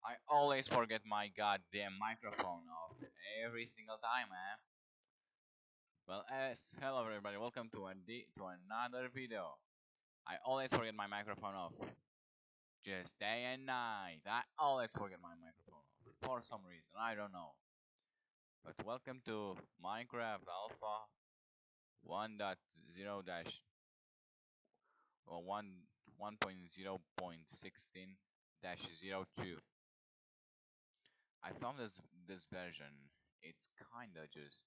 I always forget my goddamn microphone off every single time, man. Well, hello everybody, welcome to to another video. I always forget my microphone off, just day and night. I always forget my microphone off for some reason. I don't know. But welcome to Minecraft Alpha 1.0 dash or 1.0.16 dash 02. I found this version. It's kinda just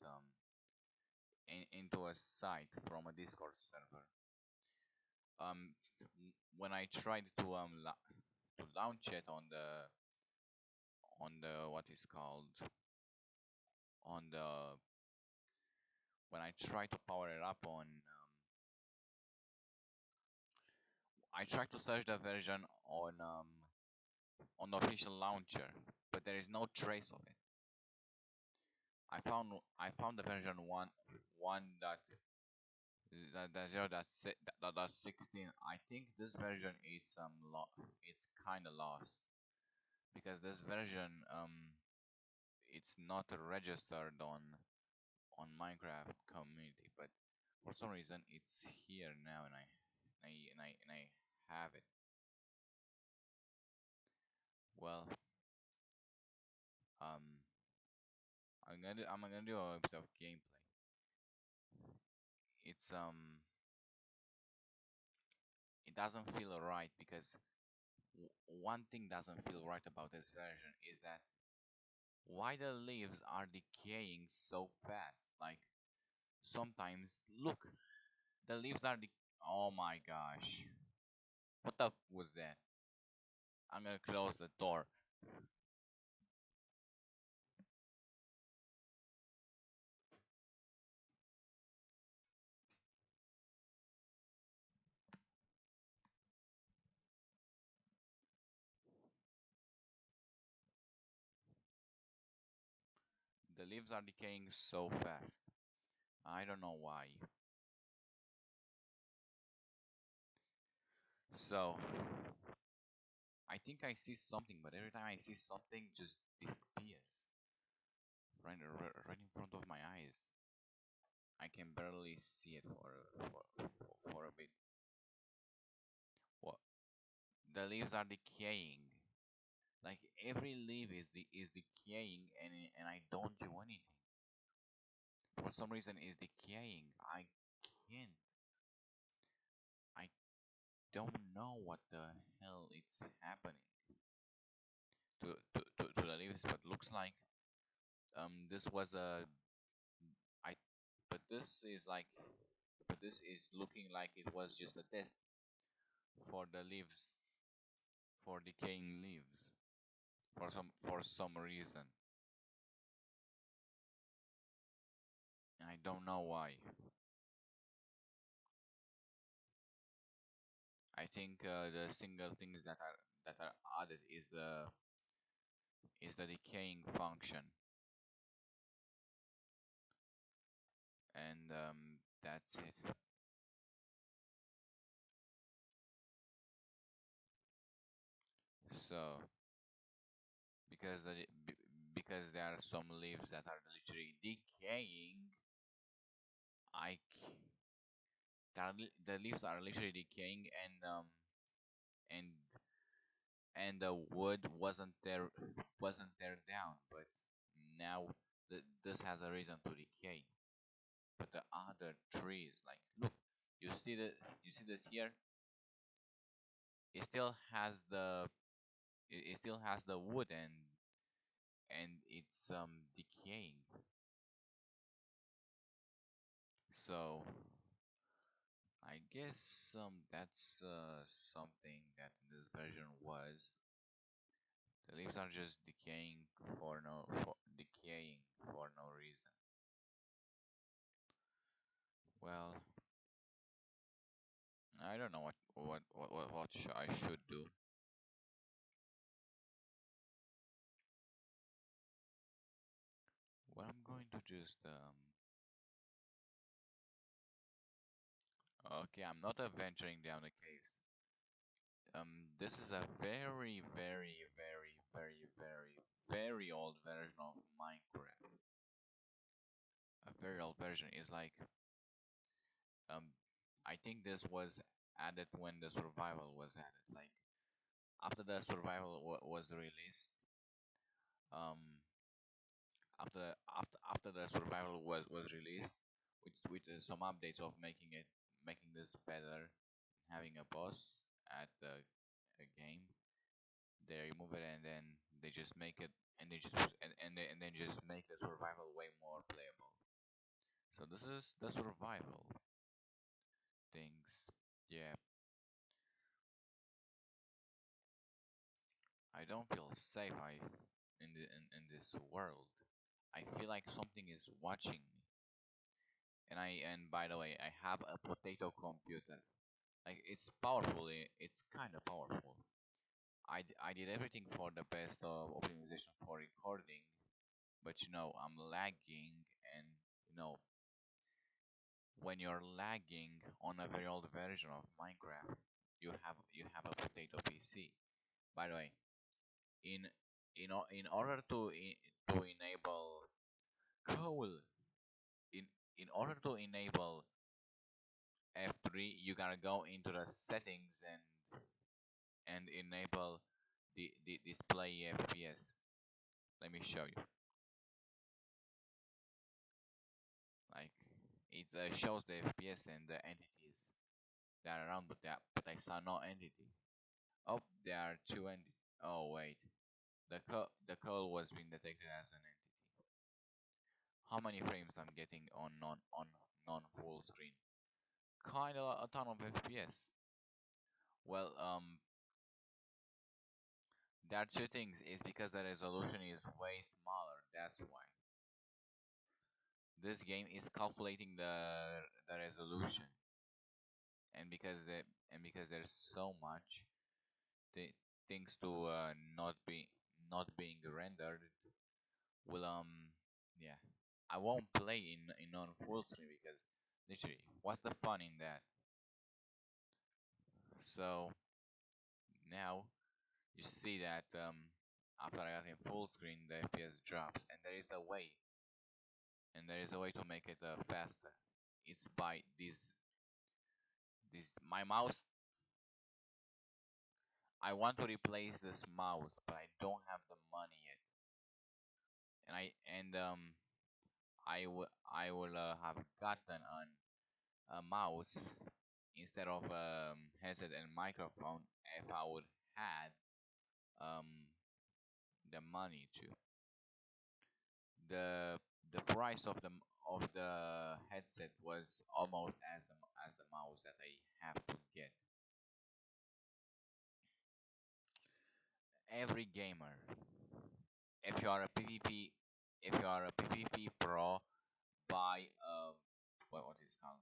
into a site from a Discord server. Um, when I tried to to launch it on the what is called on the when I tried to power it up I tried to search the version on the official launcher, but there is no trace of it. I found the version one dot the 0.16. I think this version is it's kind of lost because this version it's not registered on Minecraft community, but for some reason it's here now, and I have it. Well, um, I'm gonna do a bit of gameplay. It's it doesn't feel right because one thing doesn't feel right about this version is that why the leaves are decaying so fast. Like sometimes, look, the leaves are oh my gosh, what the was that? I'm gonna close the door. The leaves are decaying so fast. I don't know why. So, I think I see something, but every time I see something, just disappears right in front of my eyes. I can barely see it for a bit. What? The leaves are decaying. Like every leaf is decaying, and I don't do anything. For some reason, it's decaying. Can't. I don't know what the hell is happening to the leaves, but looks like this was a I but this is looking like it was just a test for the leaves, for decaying leaves, for some reason, and I don't know why. I think the single things that are added is the decaying function, and that's it. So because because there are some leaves that are literally decaying, I c- the leaves are literally decaying, and the wood wasn't there down, but now this has a reason to decay. But the other trees, like look, you see you see this here, it still has it still has the wood, and it's decaying. So I guess that's something that in this version was the leaves are just decaying for no reason. Well, I don't know what I should do. Well, I'm going to just okay, I'm not venturing down the caves. This is a very, very, very, very old version of Minecraft. A very old version is like um I think this was added when the survival was added. Like after the survival was released, um after the survival was released, with some updates of making this better, having a boss at the a game, they remove it and then they just make it and then just make the survival way more playable. So this is the survival things. Yeah, I don't feel safe in this world. I feel like something is watching me. And by the way, I have a potato computer. Like it's powerful. It's kind of powerful. I did everything for the best of optimization for recording, but I'm lagging, and you know when you're lagging on a very old version of Minecraft, you have a potato PC. By the way, in in order to enable cool in in order to enable F3, you gotta go into the settings and enable the display FPS. Let me show you. Like it shows the FPS and the entities that are around, but I saw no entity. Oh, there are two entities. Oh wait, the call was being detected as an entity. How many frames I'm getting on non full screen? Kind of a ton of FPS. Well, there are two things. It's because the resolution is way smaller. That's why. This game is calculating the resolution, and because there's so much th things to not being rendered, will yeah, I won't play in on full screen because literally, what's the fun in that? So now you see that after I got in full screen, the FPS drops, and there is a way to make it faster. It's by this my mouse. I want to replace this mouse, but I don't have the money yet. And I will have gotten a mouse instead of headset and microphone if I would had um the money to. The the price of the headset was almost as the mouse that I have to get. Every gamer, if you are a PvP, if you are a PvP pro, buy what is it called?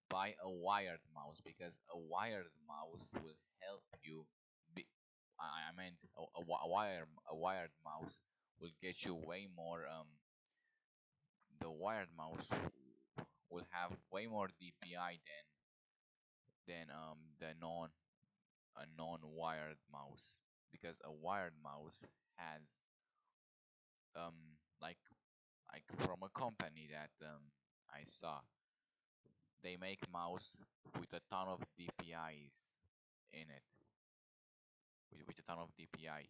Buy a wired mouse because a wired mouse will help you. Be, I meant a wired mouse will get you way more. The wired mouse will have way more DPI than the non-wired mouse because a wired mouse has um like from a company that I saw, they make mouse with a ton of DPIs in it, with a ton of DPI,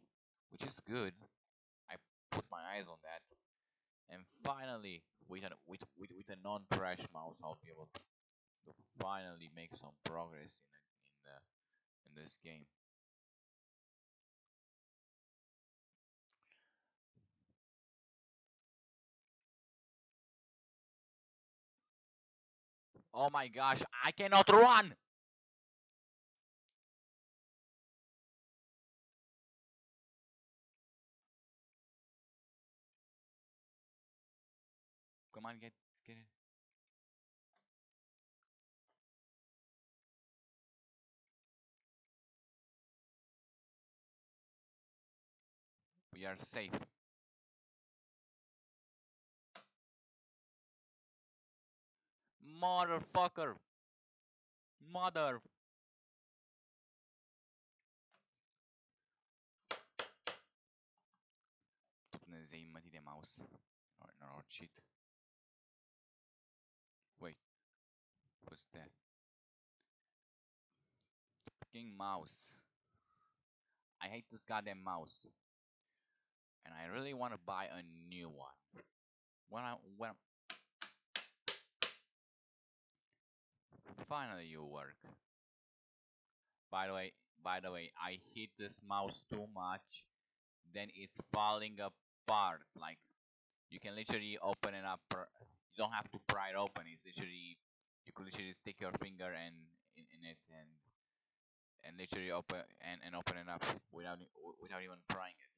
which is good. I put my eyes on that, and finally, with a non-trash mouse, I'll be able to finally make some progress in this game. Oh my gosh, I cannot run! Come on, get it. We are safe. Motherfucker! Mother! mouse or cheat. Wait, what's that? Fucking mouse. I hate this goddamn mouse, and I really want to buy a new one. When finally you work. By the way, I hit this mouse too much, then it's falling apart. Like you can literally open it up. You don't have to pry it open. It's literally you could literally stick your finger in it and literally open it up without even prying it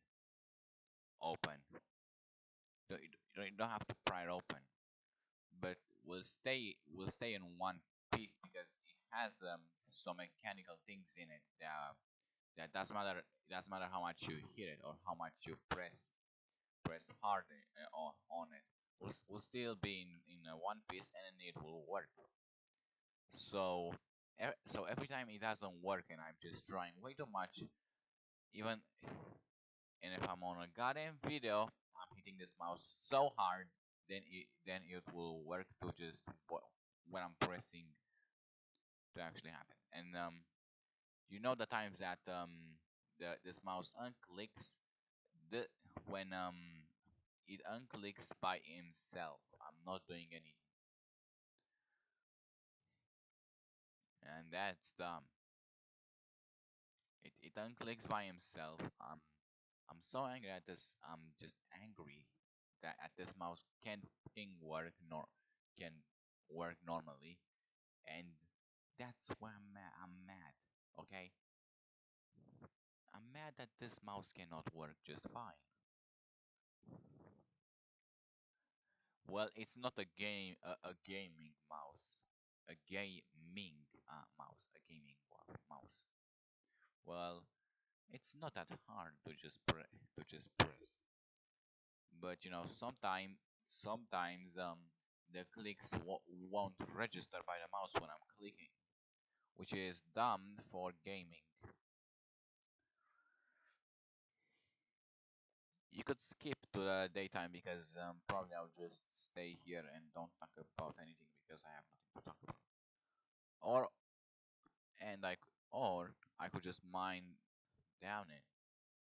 open. You don't have to pry it open, but will stay in one piece because it has some mechanical things in it that doesn't matter how much you hit it or how much you press hard on it. Will still be in one piece and it will work. So so every time it doesn't work and I'm just trying way too much, even and if I'm on a goddamn video, I'm hitting this mouse so hard, then it will work to just when I'm pressing to actually happen. And you know the times that this mouse unclicks the when it unclicks by himself. I'm not doing anything, and that's dumb. It unclicks by himself. I'm so angry at this. I'm just angry that at this mouse can't ping work nor can work normally, and that's why I'm mad. Okay, I'm mad that this mouse cannot work just fine. Well, it's not a gaming mouse, a gaming mouse. Well, it's not that hard to just press. But you know, sometimes the clicks won't register by the mouse when I'm clicking, which is dumb for gaming. You could skip to the daytime because probably I'll just stay here and don't talk about anything because I have nothing to talk about. Or and I c- or I could just mine down it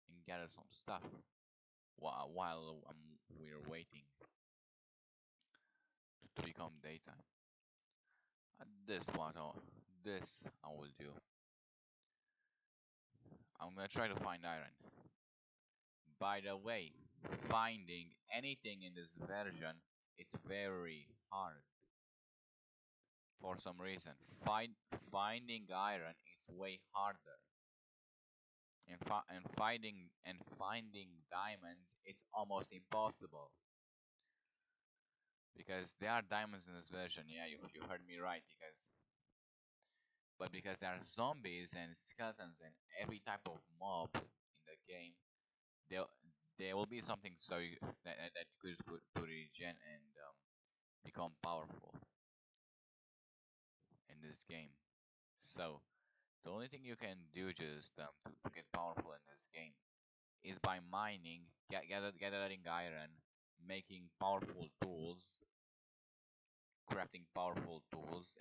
and gather some stuff while we're waiting to become daytime. This this I will do. I'm gonna try to find iron. By the way, finding anything in this version is very hard for some reason. Finding iron is way harder. And finding diamonds it's almost impossible because there are diamonds in this version. Yeah, you heard me right because there are zombies and skeletons and every type of mob in the game, there there will be something that could regen and become powerful in this game. So the only thing you can do just to get powerful in this game is by mining, gathering iron, making powerful tools, crafting powerful tools,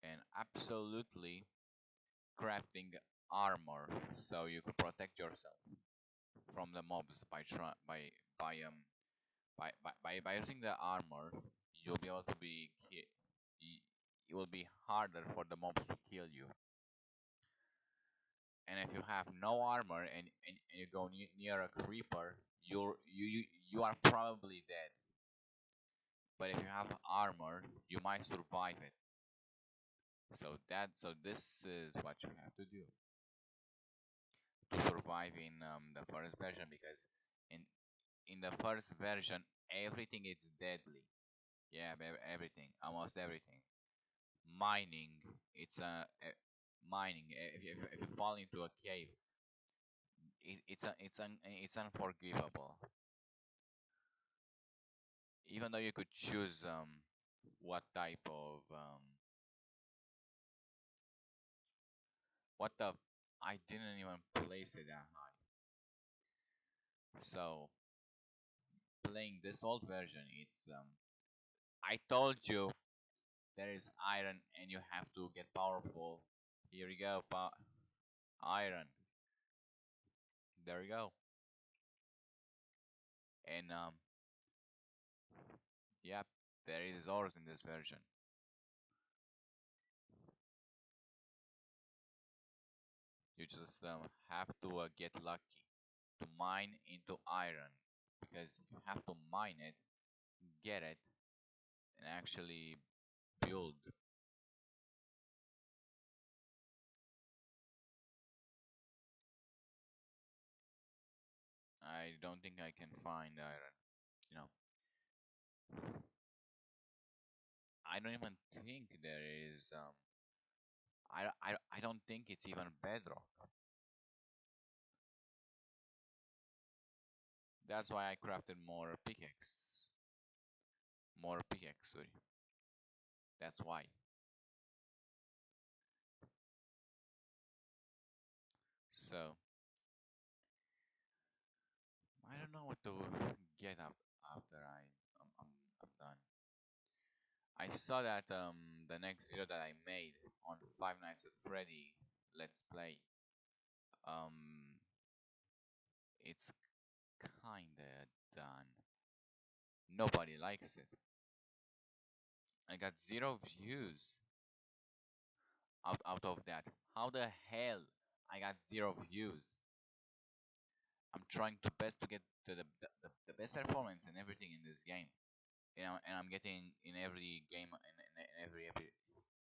and absolutely crafting armor so you can protect yourself from the mobs by um by using the armor. You'll be able to it will be harder for the mobs to kill you. And if you have no armor and you go near a creeper, you are probably dead. But if you have armor, you might survive it. So this is what you have to do to survive in the first version because in in the first version everything is deadly. Yeah, everything, almost everything. Mining, it's mining. If you fall into a cave, it's unforgivable. Even though you could choose what type of what the I didn't even place it that high. So playing this old version. I told you there is iron and you have to get powerful. Here we go, iron. There we go. And yep, there is ores in this version. You just have to get lucky to mine into iron because you have to mine it, get it, and actually build. I don't think I can find iron. You know, I don't even think there is. I don't think it's even bedrock. That's why I crafted more pickaxe. Sorry, that's why. So I don't know what to get up after I'm done. I saw that the next video that I made on Five Nights at Freddy Let's Play um it's kinda done. Nobody likes it. I got 0 views out of that. How the hell I got 0 views? I'm trying to best to get the best performance and everything in this game. And I'm getting in every game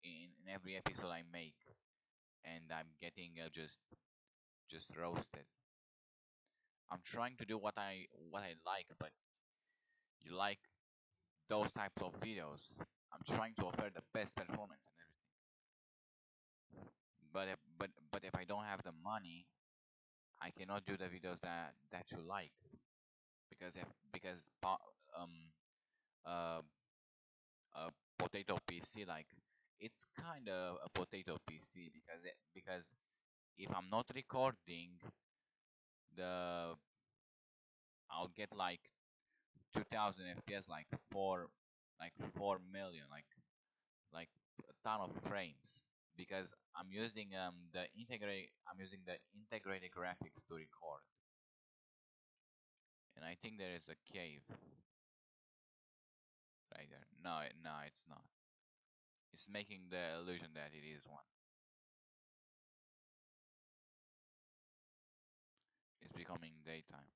in every episode I make, and I'm getting just roasted. I'm trying to do what I like, but you like those types of videos. I'm trying to offer the best performance and everything. But if I don't have the money, I cannot do the videos that you like because um uh a potato PC like it's kind of a potato PC because if I'm not recording the I'll get like 2000 FPS like 4 million like a ton of frames because I'm using the integrated graphics to record, and I think there is a cave right there. No, no, it's not. It's making the illusion that it is one. It's becoming daytime.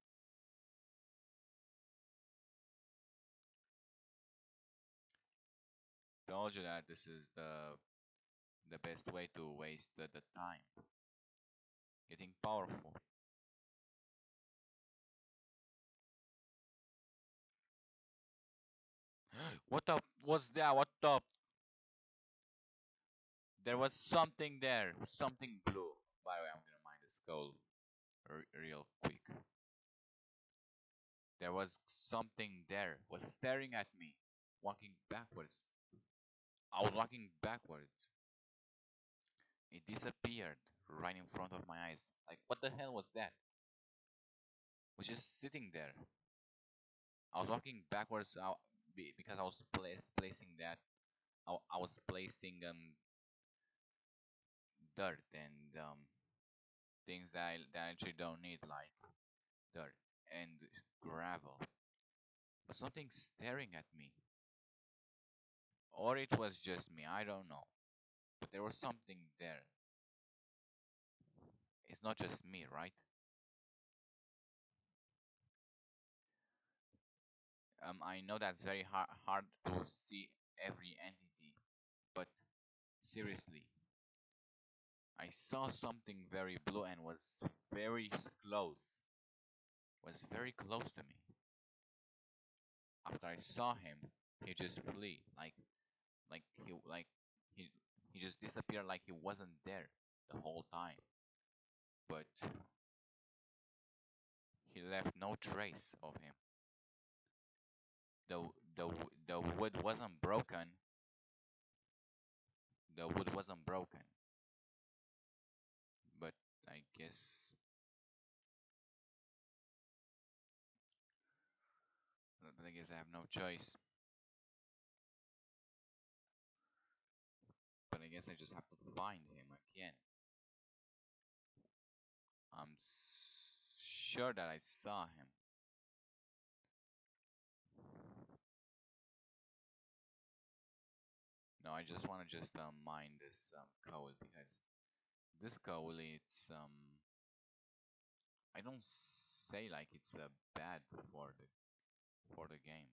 Told you that this is the best way to waste the time. Getting powerful. What up? What's that? What up? There was something there. Something blue. By the way, I'm gonna mine the skull real quick. There was something there. Was staring at me. Walking backwards. I was walking backwards. It disappeared right in front of my eyes. Like, what the hell was that? Was just sitting there. I was walking backwards out because I was placing that. I was placing dirt and things that I actually don't need, like dirt and gravel. But something staring at me, or it was just me. I don't know. But there was something there. It's not just me, right? I know that's very hard to see every entity, but seriously, I saw something very blue and was very close. Was very close to me. After I saw him, he just flee like he he just disappeared like he wasn't there the whole time. But he left no trace of him. The the wood wasn't broken. The wood wasn't broken. But I guess I guess I have no choice, but I guess I just have to find him again. Sure that I saw him. No, I just want to just mine this coal because this coal it's I don't say like it's bad for the game.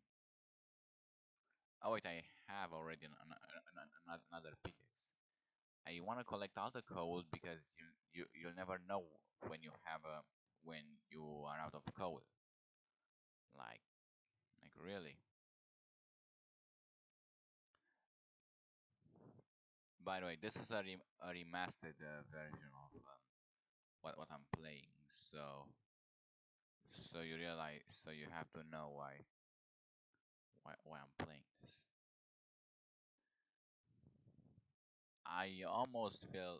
Oh wait, I have already another pickaxe. I want to collect all the coal because you'll never know when you have a when you are out of coal. Like really. By the way, this is a remastered version of what I'm playing. So you realize, so you have to know why I'm playing this. I almost feel.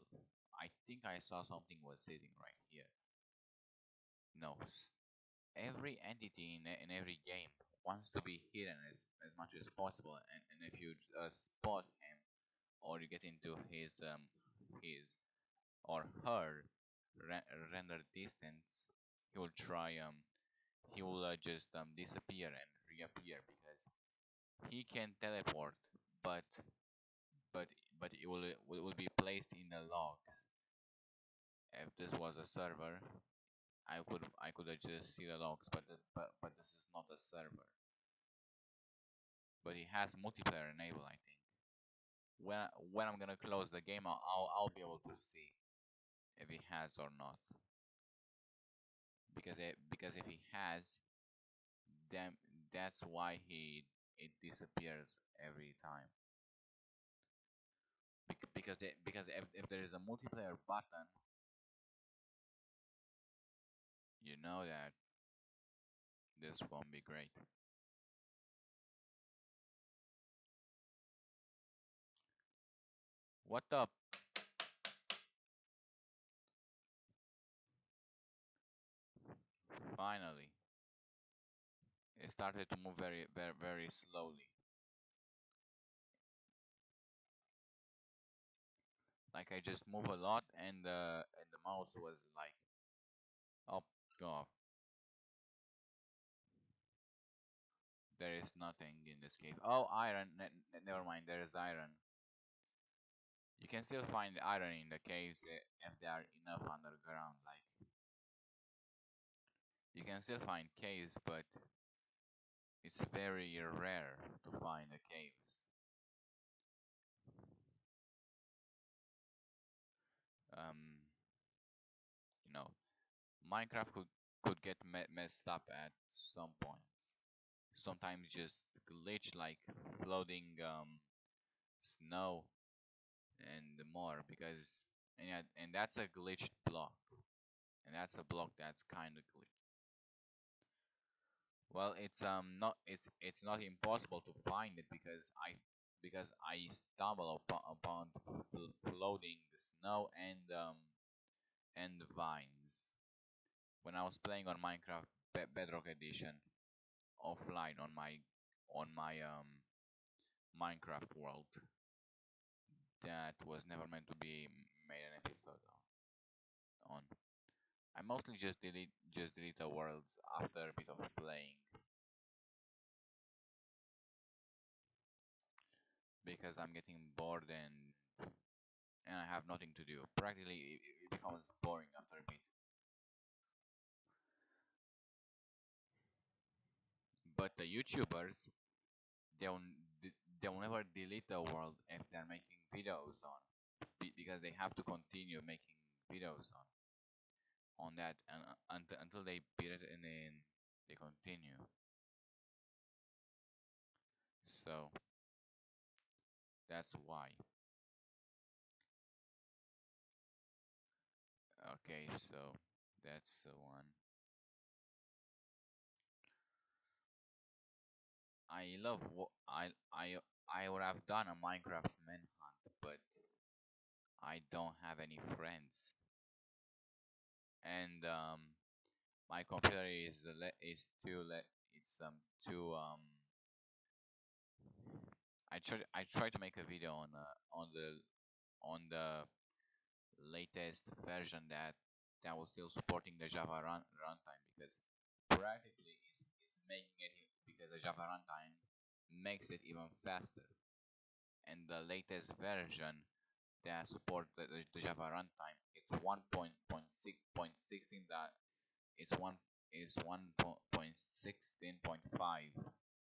I think I saw something was sitting right here. No, every entity in every game wants to be hidden as much as possible, and if you spot him or you get into his or her render distance, he will try he will just disappear and reappear because he can teleport, but but but it will be placed in the logs. If this was a server, I could have just see the logs, but this is not a server. But it has multiplayer enabled, I think. When I'm gonna close the game, I'll be able to see if he has or not. Because if he has, then that's why it disappears every time. Because if there is a multiplayer button, you know that this won't be great. What up? Finally, it started to move very slowly. Like I just move a lot, and the mouse was like, oh, go off. There is nothing in this cave. Oh, iron. Never mind. There is iron. You can still find iron in the caves if there are enough underground. Like you can still find caves, but it's very rare to find the caves. Um, you know, Minecraft could get messed up at some points. Sometimes just glitch like floating snow and more because and yeah, and that's a glitched block, and that's a block that's kind of glitched. Well, it's not impossible to find it because I stumble upon floating snow and vines when I was playing on Minecraft Bedrock Edition offline on my Minecraft world that was never meant to be made an episode on. I mostly just delete the worlds after a bit of playing because I'm getting bored and I have nothing to do. Practically, it becomes boring after a bit. But the YouTubers, they'll they'll never delete the world if they're making videos on, because they have to continue making videos on that and until they beat it and then they continue. So that's why. Okay, so that's the one. I love what I would have done a Minecraft manhunt, but I don't have any friends, and my computer is too it's too I try to make a video on the latest version that was still supporting the Java runtime, because practically it's making it because the Java runtime makes it even faster, and the latest version that support the Java runtime, it's 1.6.16, that it's 1.16.5,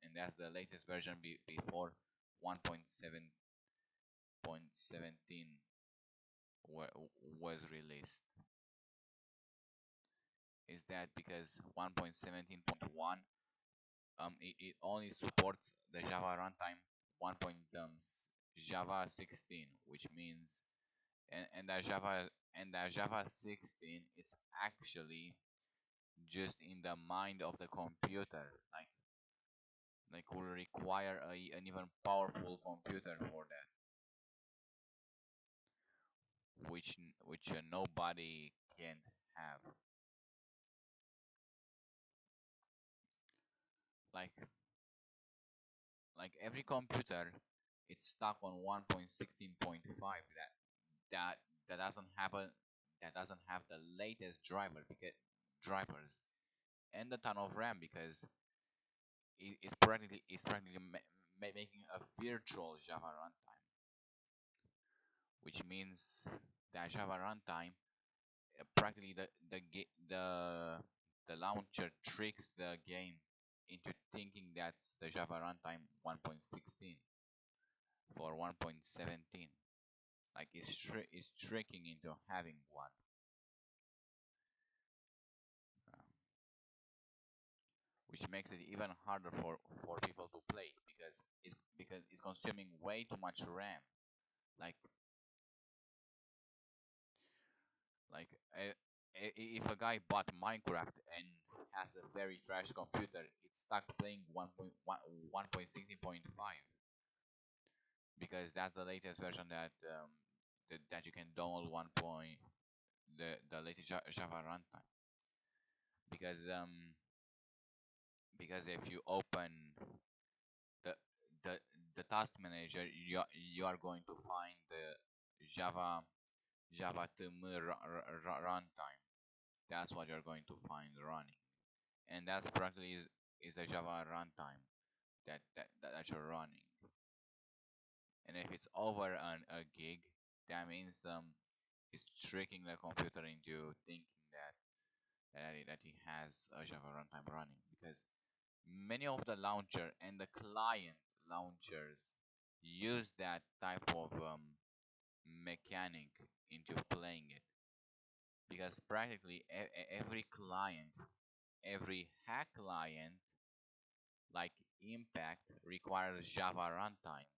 and that's the latest version before 1.7.17 was released. Is that because 1.17.1 it only supports the Java runtime 1. Java 16, which means and that Java 16 is actually just in the mind of the computer, like will require an even powerful computer for that, which nobody can have. Like every computer, it's stuck on 1.16.5. That that doesn't happen. That doesn't have the latest drivers and the ton of RAM, because it's practically making a virtual Java runtime, which means that Java runtime, practically the launcher tricks the game into thinking that's the Java runtime 1.16 for 1.17. Like it's tricking into having one, uh, which makes it even harder for people to play, because it's consuming way too much RAM. Like if a guy bought Minecraft and has a very trash computer, it's stuck playing 1.16.5, because that's the latest version that you can download, the latest Java runtime. Because if you open the the the task manager, you are going to find the Java TM runtime. That's what you're going to find running, and that's practically is the Java runtime that you're running. And if it's over a gig, that means it's tricking the computer into thinking that it has a Java runtime running, because many of the launcher and the client launchers use that type of mechanic into playing it, because practically every client, every hack client like Impact, requires Java runtime,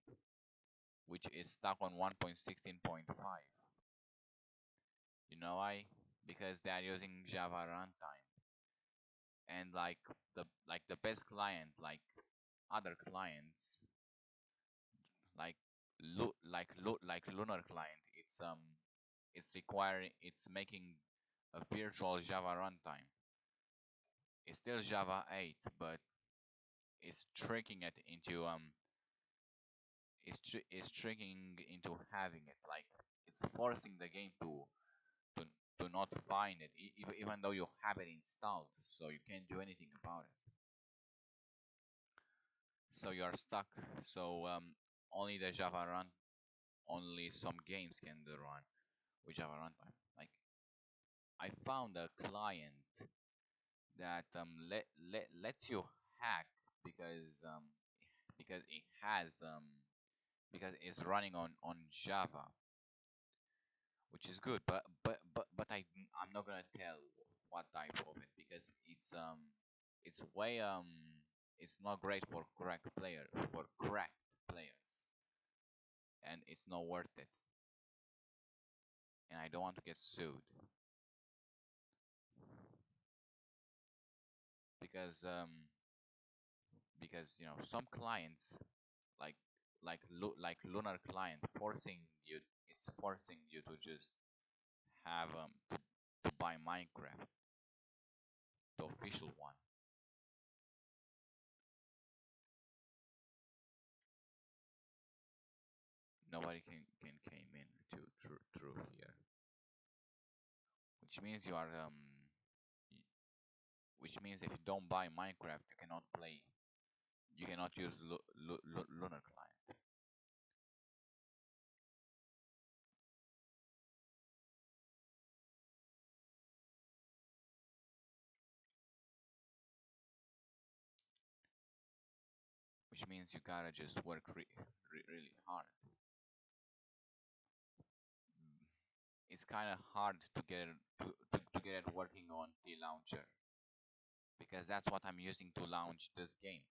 which is stuck on 1.16.5. You know why? Because they are using Java runtime, and the best client, like other clients, like Lunar client, it's making a virtual Java runtime. It's still Java 8, but it's tricking it into it's tricking into having it. Like it's forcing the game to to not find it, even though you have it installed, so you can't do anything about it. So you are stuck. So only the Java run, only some games can run with Java runtime. Like I found a client that lets you hack, because because it has because it's running on Java, which is good. But I'm not gonna tell what type of it, because it's way it's not great for cracked players, and it's not worth it. And I don't want to get sued, because some clients, like like Lunar client, forcing you to just have to buy Minecraft, the official one. Nobody can came in to through here, which means you are y- which means if you don't buy Minecraft, you cannot play. You cannot use Lunar Client, which means you gotta just work really hard. Mm, It's kind of hard to get it to get it working on the launcher because that's what I'm using to launch this game.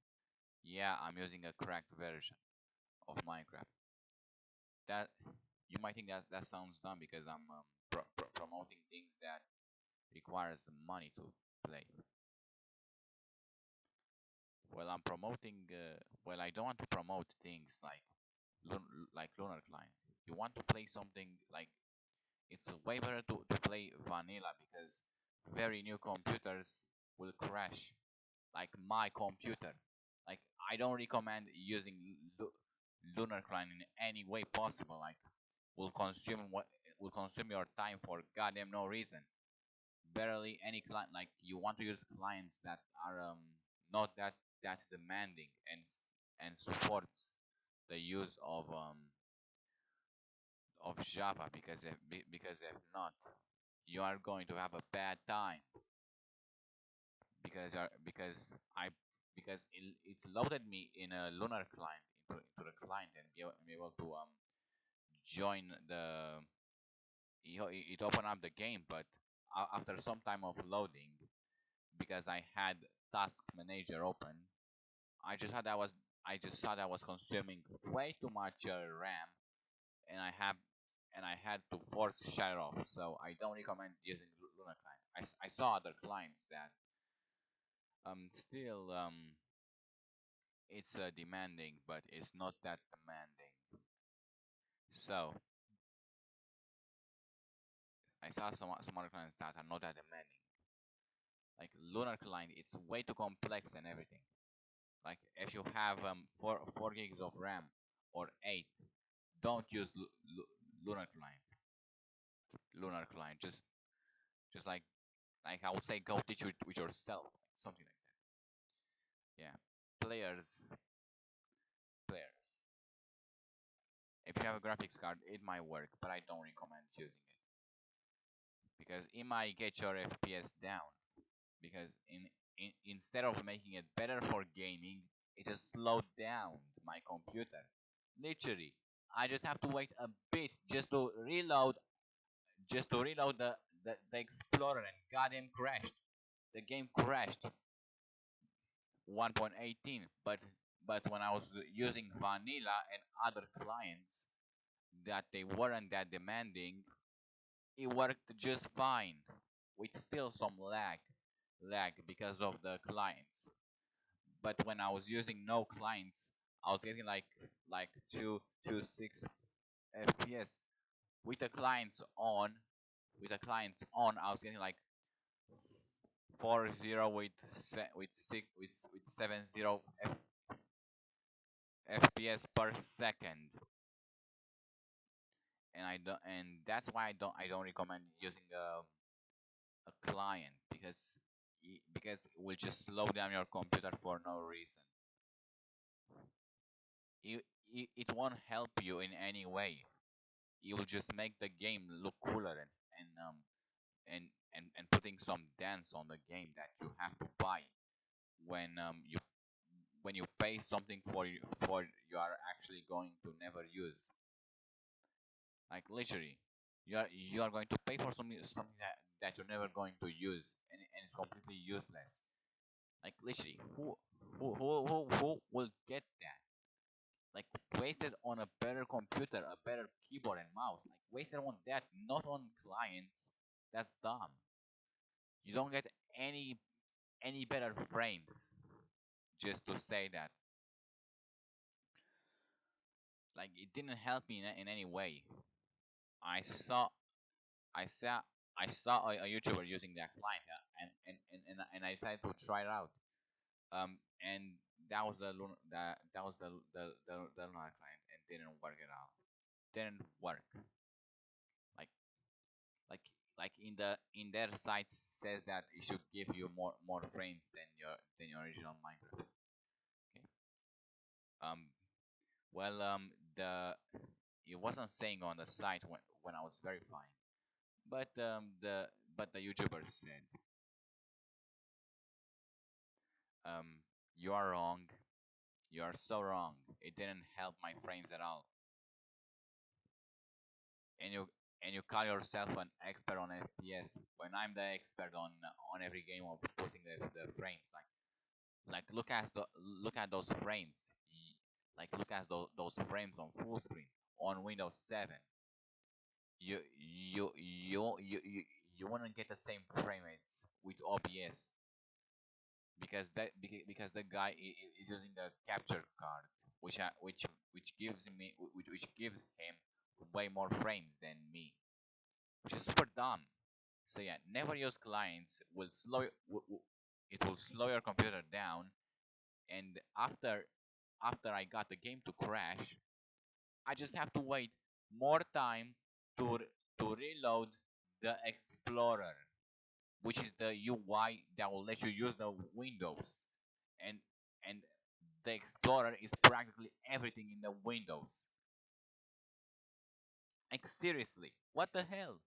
Yeah, I'm using a cracked version of Minecraft. That you might think that that sounds dumb because I'm promoting things that requires money to play. Well, I'm promoting. Well, I don't want to promote things like like Lunar Client. You want to play something like it's way better to play vanilla because very new computers will crash. Like my computer. Like I don't recommend using Lunar Client in any way possible. Like will consume your time for goddamn no reason. Barely any client. Like you want to use clients that are not that demanding and supports the use of Java because if not, you are going to have a bad time because I because it loaded me in a Lunar client into the client and be able to join the it opened up the game, but after some time of loading, because I had Task Manager open, I just thought that was I just thought I was consuming way too much RAM, and I had to force shut it off. So I don't recommend using Lunar client. I saw other clients that still it's demanding, but it's not that demanding. So I saw some other clients that are not that demanding. Like Lunar client, it's way too complex and everything. Like if you have four gigs of RAM or eight, don't use Lunar client. Lunar client, just like I would say, go teach it with yourself, something like that. Yeah, players, players. If you have a graphics card, it might work, but I don't recommend using it because it might get your FPS down. Because instead of making it better for gaming, it just slowed down my computer. Literally, I just have to wait a bit just to reload the Explorer, and goddamn crashed. The game crashed 1.18, but when I was using vanilla and other clients that they weren't that demanding, it worked just fine with still some lag because of the clients. But when I was using no clients, I was getting like 2 2 6 FPS. With the clients on, I was getting like 40 with 70 FPS per second, and that's why I don't recommend using a client because it will just slow down your computer for no reason. it, it won't help you in any way. It will just make the game look cooler and um and and putting some dance on the game that you have to buy when you pay something for you are actually going to never use. Like literally, you are going to pay for something that you're never going to use, and it's completely useless. Like literally, who will get that? Like wasted on a better computer, a better keyboard and mouse. Like wasted on that, not on clients. That's dumb. You don't get any better frames just to say that. Like it didn't help me in any way. I saw I saw I saw a YouTuber using that client, and I decided to try it out. And that was the Lunar client and didn't work it out. didn't work. Like like in their site says that it should give you more frames than your original Minecraft. Okay. Um. Well, the it wasn't saying on the site when I was verifying, but the YouTuber said, um, you are wrong. You are so wrong. It didn't help my frames at all. And you call yourself an expert on FPS when I'm the expert on every game of putting the frames. Like look at those frames. Like look at those frames on full screen on Windows 7. You wouldn't get the same frame rates with OBS because the guy is using the capture card, which gives me which gives him way more frames than me, which is super dumb. So yeah, never use clients. It will slow your computer down, and after I got the game to crash, I just have to wait more time to reload the Explorer, which is the UI that will let you use the Windows, and and the Explorer is practically everything in the Windows. Like seriously, what the hell?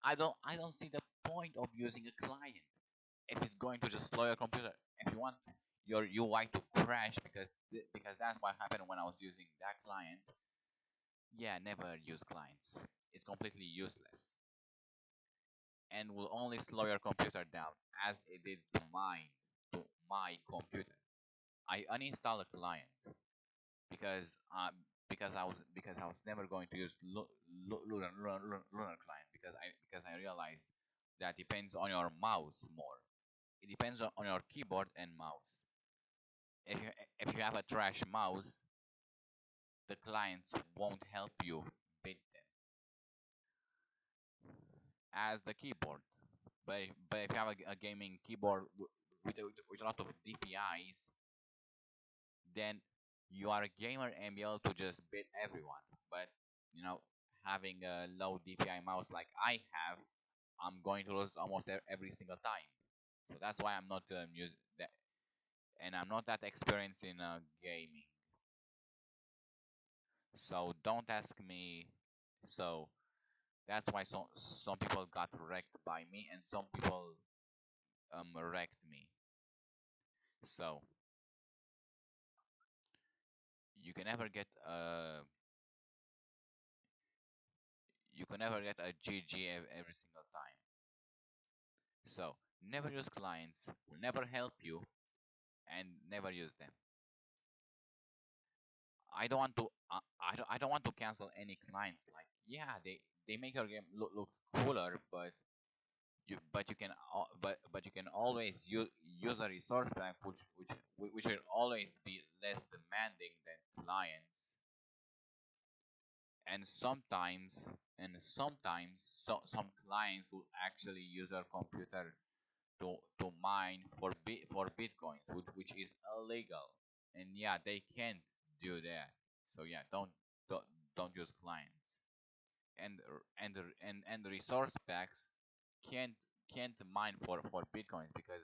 I don't see the point of using a client if it's going to just slow your computer. If you want your UI to crash because that's what happened when I was using that client. Yeah, never use clients. It's completely useless and will only slow your computer down as it did to my computer. I uninstalled a client because because I was never going to use Lunar client because I realized that depends on your mouse more. It depends on your keyboard and mouse. If you if you have a trash mouse, the clients won't help you beat them as the keyboard. But if you have a gaming keyboard with a lot of DPIs, then you are a gamer and be able to just beat everyone. But you know, having a low DPI mouse like I have, I'm going to lose almost every single time. So that's why I'm not use that, and I'm not that experienced in gaming. So don't ask me. So that's why some people got wrecked by me, and some people wrecked me. So you can never get a GG every single time. So never use clients, will never help you, and never use them. I don't want to cancel any clients. Like yeah, they make your game look cooler, but you can but you can always use a resource pack which will always be less demanding than clients. And sometimes some clients will actually use your computer to mine for bitcoins, which is illegal. And yeah, they can't do that. So yeah, don't don't use clients. And the resource packs can't can't mine for bitcoins because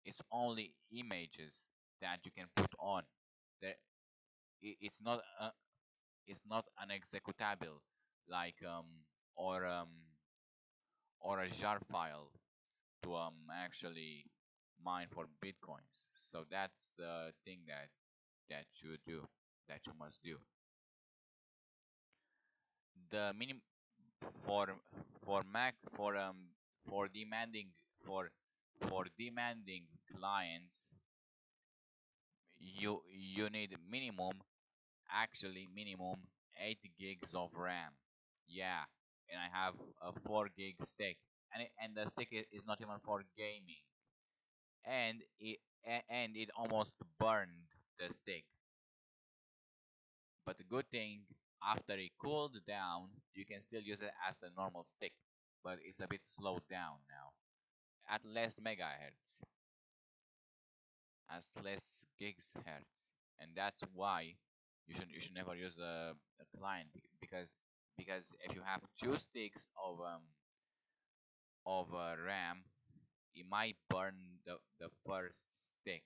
it's only images that you can put on there. It's not it's not an executable like or um or a jar file to actually mine for bitcoins. So that's the thing that you do that you must do. The minim for Mac for demanding for for demanding clients, you need minimum 8 gigs of RAM. Yeah, and I have a 4 gig stick, and the stick is not even for gaming, and it almost burned the stick. But the good thing, after it cooled down, you can still use it as the normal stick, but it's a bit slowed down now at less megahertz, as less gigs hertz, and that's why You should never use a client because if you have two sticks of RAM, it might burn the first stick,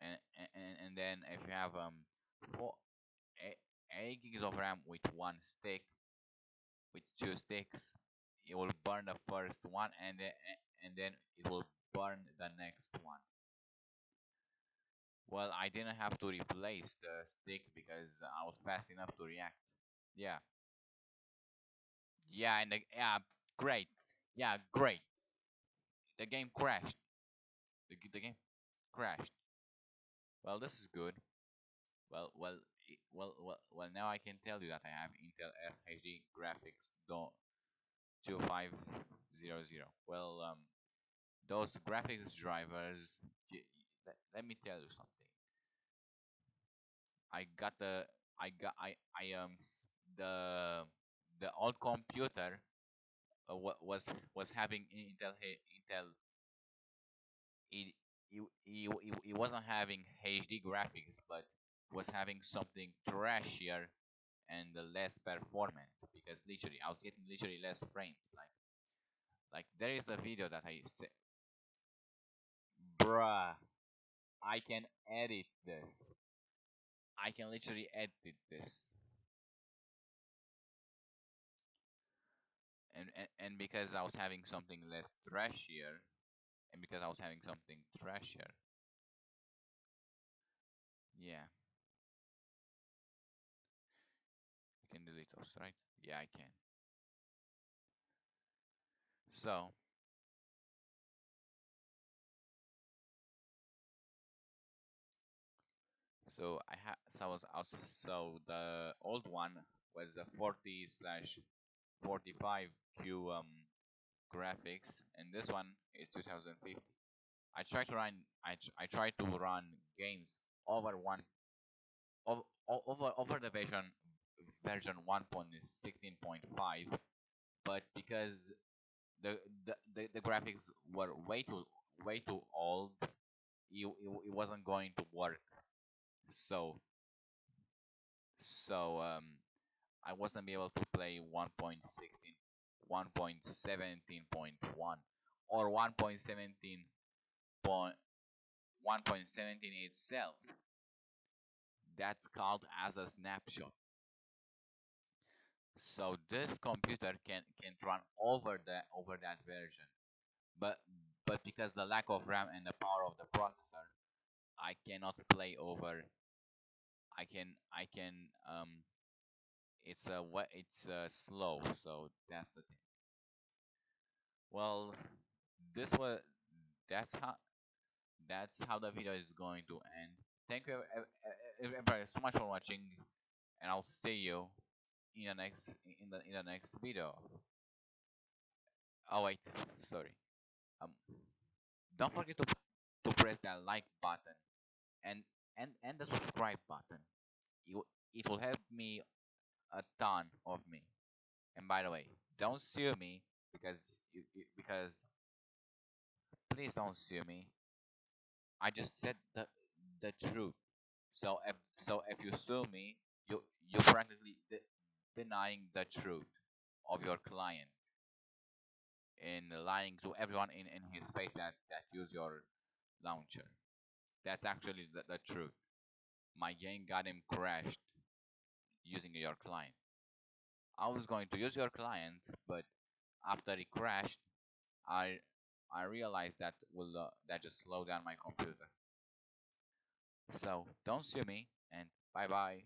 and then if you have four, 8 gigs of RAM with one stick, with two sticks, it will burn the first one, and then it will burn the next one. Well, I didn't have to replace the stick because I was fast enough to react. Yeah, yeah, yeah, great. Yeah, great. The game crashed. The game crashed. Well, this is good. Well. Now I can tell you that I have Intel FHD graphics 2500. Well, those graphics drivers. Let me tell you something. I got the I got I the the old computer was having Intel. It wasn't having HD graphics, but was having something trashier and less performant, because literally I was getting literally less frames. Like there is a video that I said, bruh, I can edit this. I can literally edit this, and because I was having something less trashier, and because I was having something trashier, yeah, you can delete those, right? Yeah, I can. So so the old one was a 40 slash 45 Q graphics, and this one is 2050. I try to run games over one over the version 1.16.5, but because the graphics were way too old, it wasn't going to work. So so I wasn't be able to play 1.16, 1.17.1, or 1.17 itself. That's called as a snapshot. So this computer can run over that version, but because the lack of RAM and the power of the processor, I cannot play over. I can it's slow, so that's the thing. Well, this was that's how that's how the video is going to end. Thank you everybody so much for watching, and I'll see you in the next video. Oh wait, sorry. Um, don't forget to press that like button and and the subscribe button. It will help me a ton of me. And by the way, don't sue me, because please don't sue me. I just said the truth. So if you sue me, you're practically denying the truth of your client and lying to everyone in his face that use your launcher. That's actually the truth. My game got him crashed using your client. I was going to use your client, but after it crashed, I I realized that just slowed down my computer. So don't sue me, and bye bye.